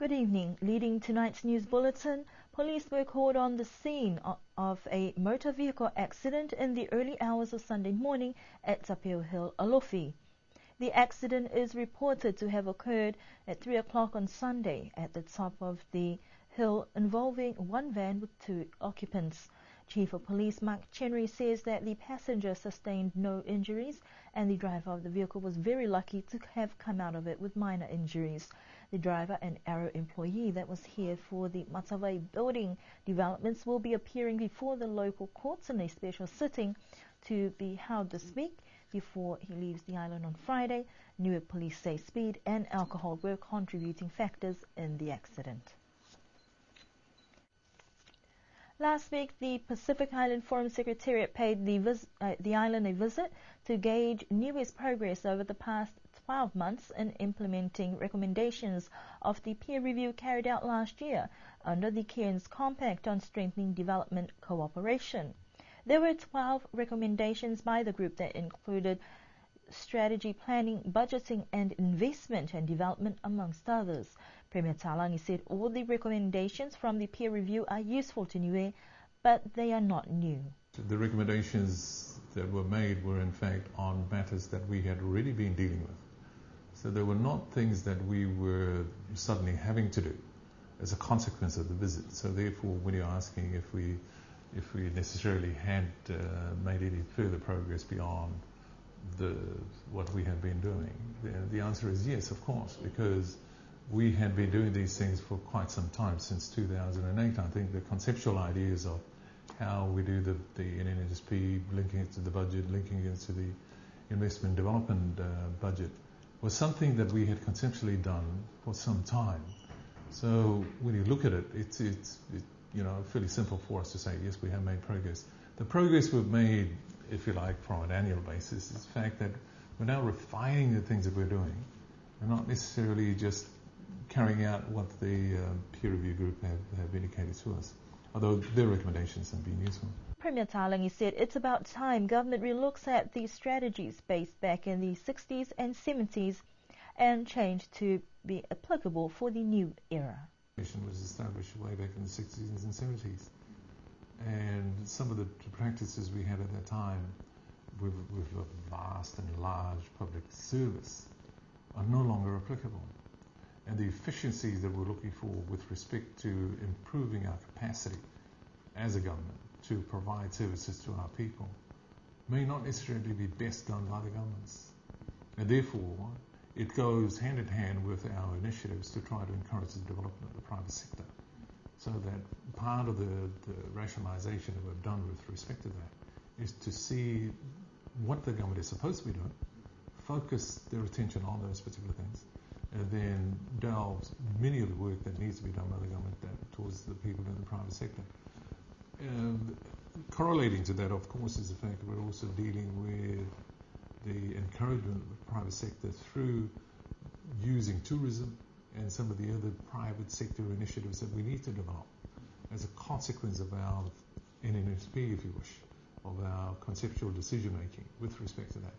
Good evening. Leading tonight's news bulletin, police were called on the scene of a motor vehicle accident in the early hours of Sunday morning at Tapio Hill, Alofi. The accident is reported to have occurred at 3 o'clock on Sunday at the top of the hill, involving one van with 2 occupants. Chief of Police Mark Chenry says that the passenger sustained no injuries and the driver of the vehicle was very lucky to have come out of it with minor injuries. The driver, an Arrow employee that was here for the Matawai building developments, will be appearing before the local courts in a special sitting to be held this week before he leaves the island on Friday. Newark police say speed and alcohol were contributing factors in the accident. Last week, the Pacific Island Forum Secretariat paid the island a visit to gauge Niue's progress over the past 12 months in implementing recommendations of the peer review carried out last year under the Cairns Compact on Strengthening Development Cooperation. There were 12 recommendations by the group that included strategy planning, budgeting and investment and development, amongst others. Premier Talangi said all the recommendations from the peer review are useful to Niue, but they are not new. The recommendations that were made were in fact on matters that we had already been dealing with. So they were not things that we were suddenly having to do as a consequence of the visit. So therefore, when you're asking if we necessarily had made any further progress beyond what we have been doing, the answer is yes, of course, because we had been doing these things for quite some time, since 2008. I think the conceptual ideas of how we do the NNSP, linking it to the budget, linking it to the investment development budget, was something that we had conceptually done for some time. So when you look at it, it's fairly simple for us to say, yes, we have made progress. The progress we've made, if you like, from an annual basis, is the fact that we're now refining the things that we're doing. We're not necessarily just carrying out what the peer review group have indicated to us, although their recommendations have been useful. Premier Talangi said it's about time government relooks at these strategies based back in the 60s and 70s and changed to be applicable for the new era. The commission was established way back in the 60s and 70s, and some of the practices we had at that time with a vast and large public service are no longer applicable. And the efficiencies that we're looking for with respect to improving our capacity as a government to provide services to our people may not necessarily be best done by the governments. And therefore, it goes hand in hand with our initiatives to try to encourage the development of the private sector. So that part of the rationalisation that we've done with respect to that is to see what the government is supposed to be doing, focus their attention on those particular things, and then delve many of the work that needs to be done by the government towards the people in the private sector. Correlating to that, of course, is the fact that we're also dealing with the encouragement of the private sector through using tourism and some of the other private sector initiatives that we need to develop as a consequence of our NNSP, if you wish, of our conceptual decision making with respect to that.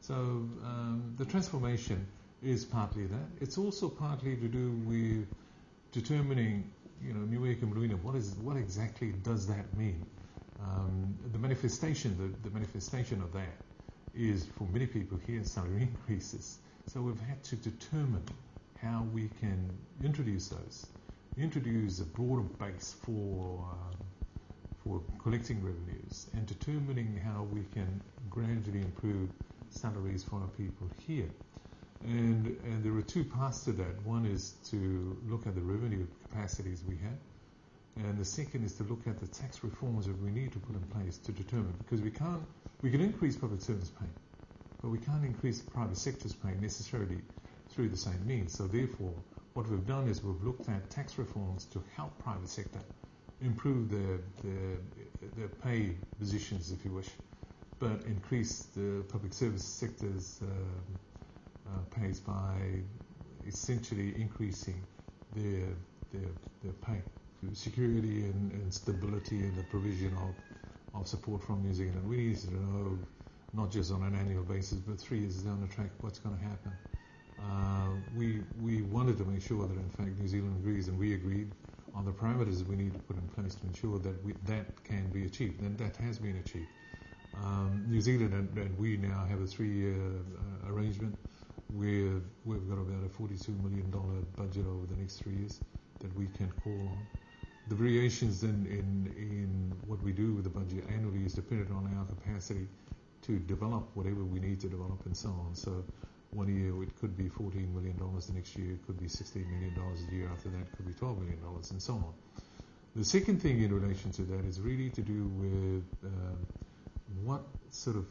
So the transformation is partly that. It's also partly to do with determining, Niue Kumruina, what exactly does that mean? The manifestation of that is, for many people here, salary increases. So we've had to determine how we can introduce a broader base for collecting revenues, and determining how we can gradually improve salaries for our people here. And there are 2 parts to that. One is to look at the revenue capacities we have, and the second is to look at the tax reforms that we need to put in place to determine, because we can increase public service pay, but we can't increase the private sector's pay necessarily through the same means. So therefore, what we've done is we've looked at tax reforms to help private sector improve their pay positions, if you wish, but increase the public service sector's pays by essentially increasing their pay. Security and stability and the provision of support from New Zealand. We need to know, not just on an annual basis, but 3 years down the track, what's going to happen. we wanted to make sure that in fact New Zealand agrees, and we agreed on the parameters we need to put in place to ensure that that can be achieved, and that has been achieved. New Zealand and we now have a 3-year arrangement where we've got about a $42 million budget over the next 3 years that we can call on. The variations in what we do with the budget annually is dependent on our capacity to develop whatever we need to develop and so on. So one year it could be $14 million, the next year it could be $16 million, the year after that it could be $12 million, and so on. The second thing in relation to that is really to do with what sort of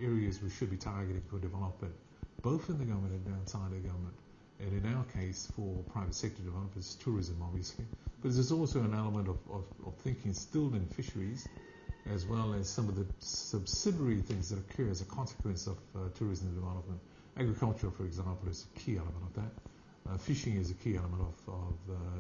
areas we should be targeting for development, both in the government and outside the government. And in our case, for private sector developers, tourism obviously, but there's also an element of thinking still in fisheries, as well as some of the subsidiary things that occur as a consequence of tourism development. Agriculture, for example, is a key element of that. Fishing is a key element of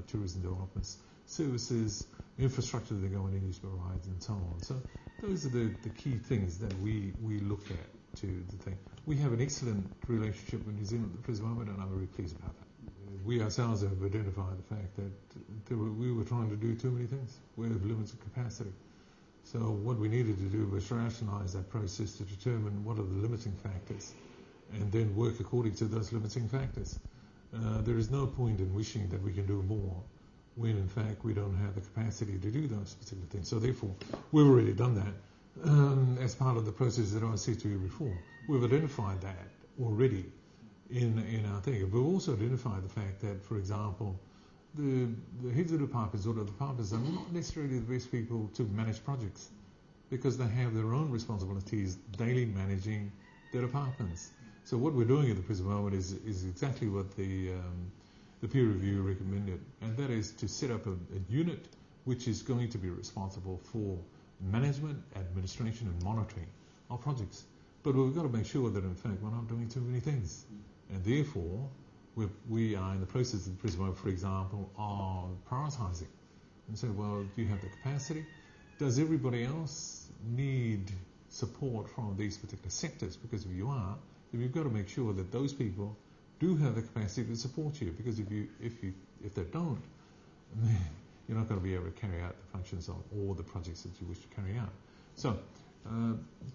tourism developments. Services, infrastructure that the government needs to provide, and so on. So those are the key things that we look at to the thing. We have an excellent relationship with New Zealand at the present moment, and I'm very pleased about that. We ourselves have identified the fact that we were trying to do too many things. We have limited capacity. So what we needed to do was rationalise that process to determine what are the limiting factors and then work according to those limiting factors. There is no point in wishing that we can do more when in fact we don't have the capacity to do those particular things. So therefore, we've already done that as part of the process that I said to you before. We've identified that already in our thing. We've also identified the fact that, for example, the heads of departments or the departments are not necessarily the best people to manage projects because they have their own responsibilities daily managing their departments. So what we're doing at the present moment is exactly what the peer review recommended, and that is to set up a unit which is going to be responsible for management, administration and monitoring of projects. But we've got to make sure that in fact we're not doing too many things, and therefore we are in the process at the present moment, for example, of prioritising and say, well, do you have the capacity? Does everybody else need support from these particular sectors? Because if you are, then you've got to make sure that those people do have the capacity to support you. Because if they don't, then you're not going to be able to carry out the functions of all the projects that you wish to carry out. So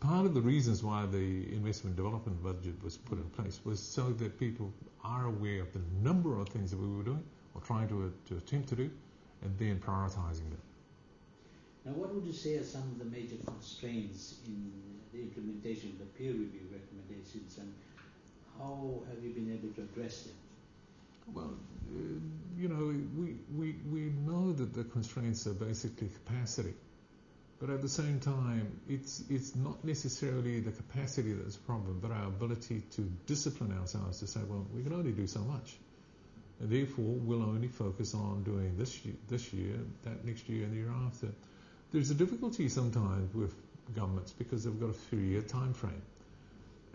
part of the reasons why the investment development budget was put in place was so that people are aware of the number of things that we were doing or trying to attempt to do, and then prioritising them. Now, what would you say are some of the major constraints in the implementation of the peer review recommendations, and how have you been able to address them? Well, we know that the constraints are basically capacity, but at the same time, it's not necessarily the capacity that's a problem, but our ability to discipline ourselves to say, well, we can only do so much, and therefore we'll only focus on doing this year, that next year, and the year after. There's a difficulty sometimes with governments because they've got a 3-year time frame,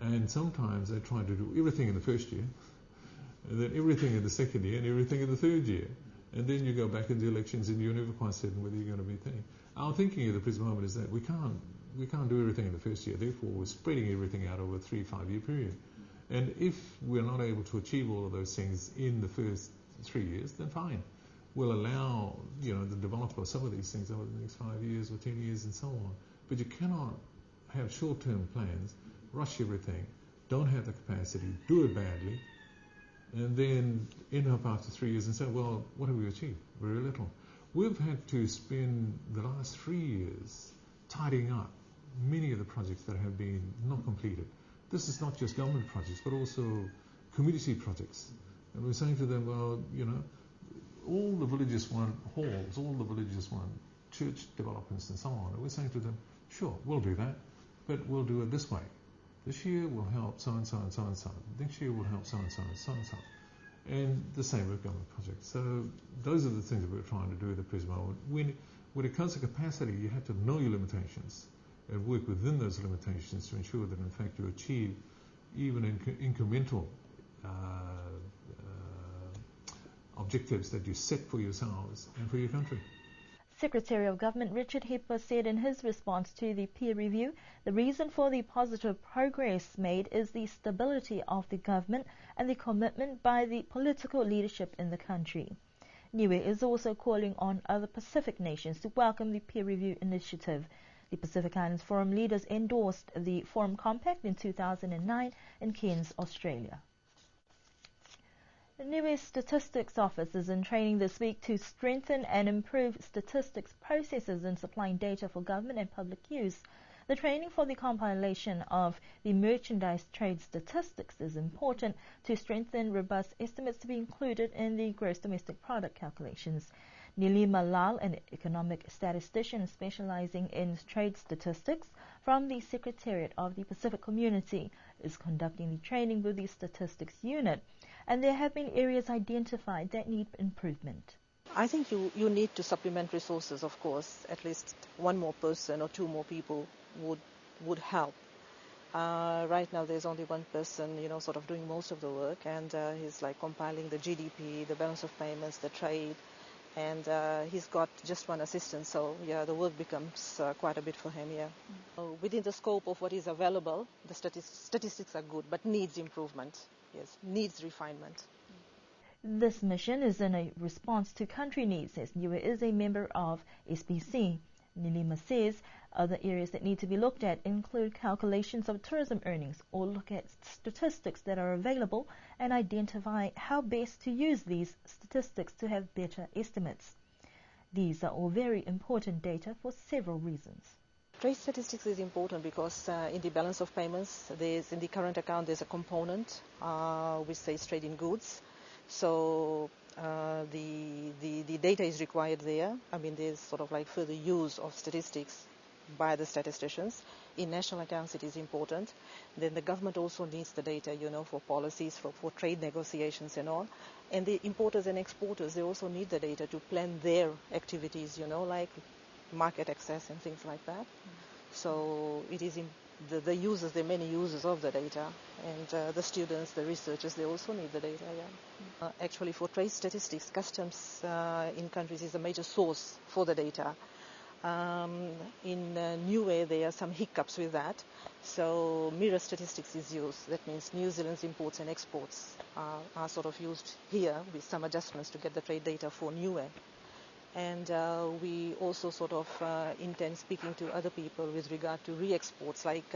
and sometimes they try to do everything in the first year, and then everything in the second year, and everything in the third year, and then you go back into elections and you're never quite certain whether you're going to be thinking. Our thinking at the present moment is that we can't do everything in the first year, therefore we're spreading everything out over a 3-5 year period. And if we're not able to achieve all of those things in the first 3 years, then fine. We'll allow the developer of some of these things over the next 5 years or 10 years and so on. But you cannot have short-term plans, rush everything, don't have the capacity, do it badly, and then end up after 3 years and say, well, what have we achieved? Very little. We've had to spend the last 3 years tidying up many of the projects that have been not completed. This is not just government projects, but also community projects. And we're saying to them, well, all the villages want halls, all the villages want church developments and so on. And we're saying to them, sure, we'll do that, but we'll do it this way. This year we'll help so-and-so and so-and-so. Next year we'll help so-and-so and so-and-so. And the same with government projects. So those are the things that we're trying to do at the present moment. When it comes to capacity, you have to know your limitations and work within those limitations to ensure that in fact you achieve even incremental objectives that you set for yourselves and for your country. Secretary of Government Richard Hipper said in his response to the peer review, the reason for the positive progress made is the stability of the government and the commitment by the political leadership in the country. Niue is also calling on other Pacific nations to welcome the peer review initiative. The Pacific Islands Forum leaders endorsed the Forum Compact in 2009 in Cairns, Australia. The Niue Statistics Office is in training this week to strengthen and improve statistics processes in supplying data for government and public use. The training for the compilation of the merchandise trade statistics is important to strengthen robust estimates to be included in the gross domestic product calculations. Nilima Lal, an economic statistician specializing in trade statistics from the Secretariat of the Pacific Community, is conducting the training with the statistics unit, and there have been areas identified that need improvement. I think you need to supplement resources, of course. At least one more person or two more people would help. Right now there's only one person, sort of doing most of the work, and he's like compiling the GDP, the balance of payments, the trade, and he's got just one assistant, so yeah, the work becomes quite a bit for him, yeah. Within the scope of what is available, the statistics are good, but needs improvement, yes, needs refinement. This mission is in a response to country needs, as Niue is a member of SBC. Nilima says other areas that need to be looked at include calculations of tourism earnings, or look at statistics that are available and identify how best to use these statistics to have better estimates. These are all very important data for several reasons. Trade statistics is important because in the balance of payments, in the current account there's a component which says trade in goods. So the data is required there. I mean, there's sort of like further use of statistics by the statisticians. In national accounts it is important. Then the government also needs the data, for policies, for trade negotiations and all. And the importers and exporters, they also need the data to plan their activities, like market access and things like that. So it is the users, there are many users of the data, and the students, the researchers, they also need the data, yeah. Actually, for trade statistics, customs in countries is a major source for the data. In Niue, there are some hiccups with that. So mirror statistics is used. That means New Zealand's imports and exports are sort of used here with some adjustments to get the trade data for Niue. And we also sort of intend speaking to other people with regard to re-exports, like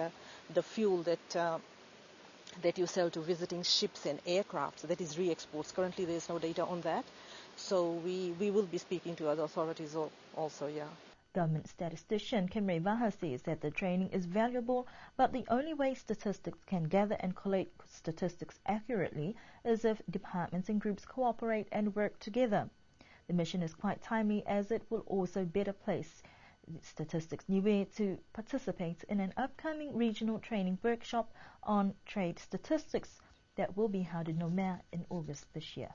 the fuel that you sell to visiting ships and aircraft, that is re-exports. Currently there is no data on that. So we will be speaking to other authorities also, yeah. Government statistician Kimre Vaha says that the training is valuable, but the only way statistics can gather and collate statistics accurately is if departments and groups cooperate and work together. The mission is quite timely, as it will also better place Statistics Niue to participate in an upcoming regional training workshop on trade statistics that will be held in Nomea in August this year.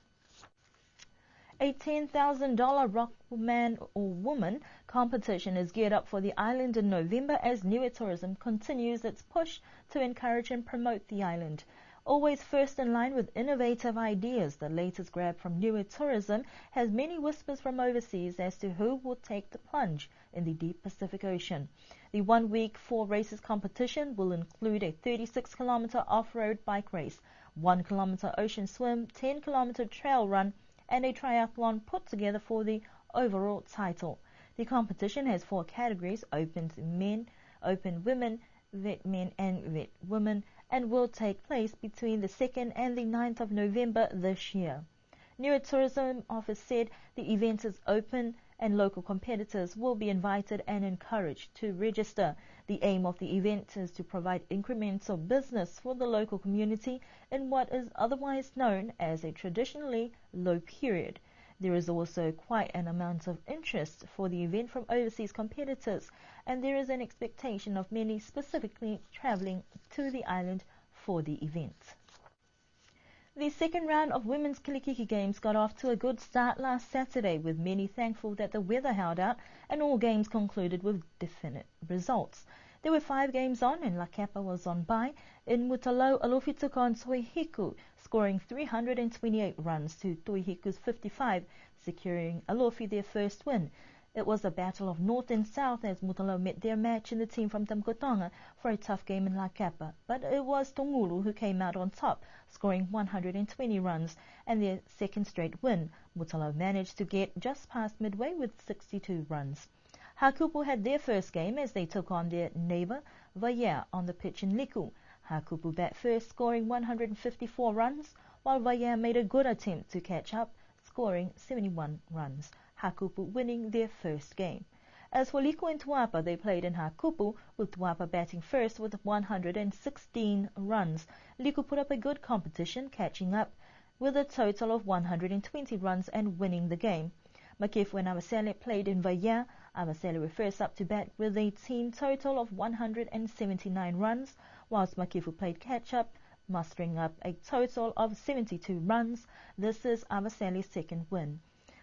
A $10,000 Rock Man or Woman competition is geared up for the island in November as Niue Tourism continues its push to encourage and promote the island. Always first in line with innovative ideas, the latest grab from Niue Tourism has many whispers from overseas as to who will take the plunge in the deep Pacific Ocean. The 1 week 4 races competition will include a 36-kilometer off-road bike race, 1 kilometer ocean swim, 10-kilometer trail run, and a triathlon put together for the overall title. The competition has 4 categories: open men, open women, vet men and vet women, and will take place between the 2nd and the 9th of November this year. Niue Tourism Office said the event is open and local competitors will be invited and encouraged to register. The aim of the event is to provide incremental business for the local community in what is otherwise known as a traditionally low period. There is also quite an amount of interest for the event from overseas competitors, and there is an expectation of many specifically travelling to the island for the event. The second round of Women's Kilikiki Games got off to a good start last Saturday, with many thankful that the weather held out and all games concluded with definite results. There were 5 games on, and La Kapa was on bye. In Mutalo, Alofi took on Toihiku, scoring 328 runs to Toihiku's 55, securing Alofi their first win. It was a battle of north and south as Mutalo met their match in the team from Tamkotonga for a tough game in La Capa, but it was Tongulu who came out on top, scoring 120 runs and their second straight win. Mutalo managed to get just past midway with 62 runs. Hakupu had their first game as they took on their neighbour Vaya on the pitch in Liku. Hakupu bat first, scoring 154 runs, while Vaya made a good attempt to catch up, scoring 71 runs. Hakupu winning their first game. As for Liku and Tuapa, they played in Hakupu, with Tuapa batting first with 116 runs. Liku put up a good competition, catching up with a total of 120 runs and winning the game. Makefu and Avasele played in Vaya. Avasele were first up to bat with a team total of 179 runs, whilst Makefu played catch-up, mustering up a total of 72 runs. This is Avasele's second win.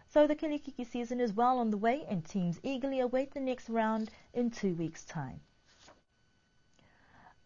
So the Kilikiki season is well on the way and teams eagerly await the next round in 2 weeks' time.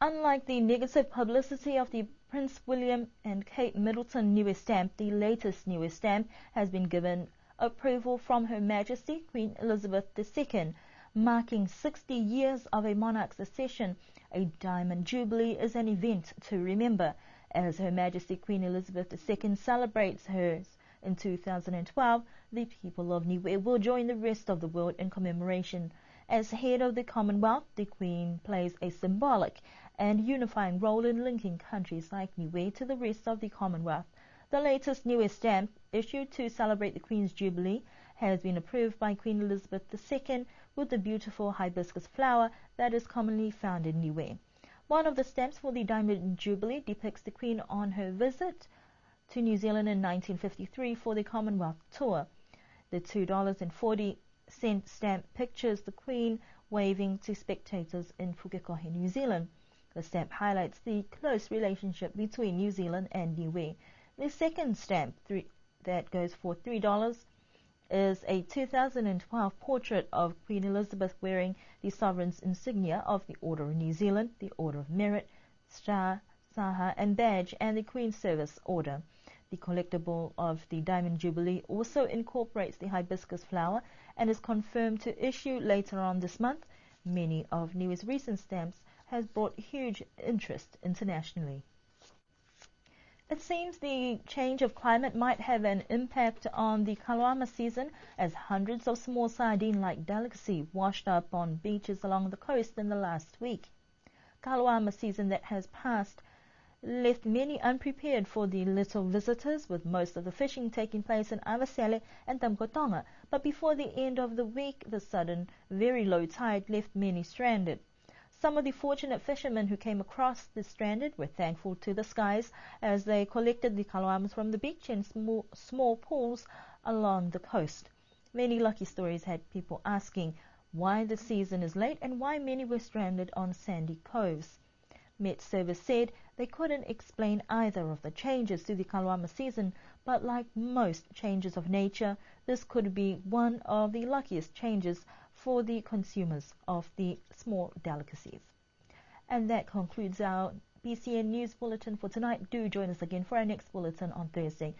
Unlike the negative publicity of the Prince William and Kate Middleton Niue stamp, the latest Niue stamp has been given approval from Her Majesty Queen Elizabeth II, marking 60 years of a monarch's accession. A Diamond Jubilee is an event to remember, as Her Majesty Queen Elizabeth II celebrates hers in 2012. The people of Niue will join the rest of the world in commemoration. As head of the Commonwealth, the Queen plays a symbolic and unifying role in linking countries like Niue to the rest of the Commonwealth. The latest Niue stamp, issued to celebrate the Queen's Jubilee, has been approved by Queen Elizabeth II with the beautiful hibiscus flower that is commonly found in Niue. One of the stamps for the Diamond Jubilee depicts the Queen on her visit to New Zealand in 1953 for the Commonwealth Tour. The $2.40 stamp pictures the Queen waving to spectators in Pukekohe, New Zealand. The stamp highlights the close relationship between New Zealand and Niue. The second stamp, that goes for $3, is a 2012 portrait of Queen Elizabeth wearing the sovereign's insignia of the Order of New Zealand, the Order of Merit, Star, Saha and Badge, and the Queen's Service Order. The collectible of the Diamond Jubilee also incorporates the hibiscus flower and is confirmed to issue later on this month. Many of Niue's recent stamps has brought huge interest internationally. It seems the change of climate might have an impact on the Kaloama season, as hundreds of small sardine-like delicacy washed up on beaches along the coast in the last week. Kaloama season that has passed left many unprepared for the little visitors, with most of the fishing taking place in Avasele and Tamkotonga. But before the end of the week, the sudden, very low tide left many stranded. Some of the fortunate fishermen who came across the stranded were thankful to the skies as they collected the kaloamas from the beach in small pools along the coast. Many lucky stories had people asking why the season is late and why many were stranded on sandy coves. Met Service said they couldn't explain either of the changes to the Kaloama season, but like most changes of nature, this could be one of the luckiest changes for the consumers of the small delicacies. And that concludes our BCN News Bulletin for tonight. Do join us again for our next bulletin on Thursday.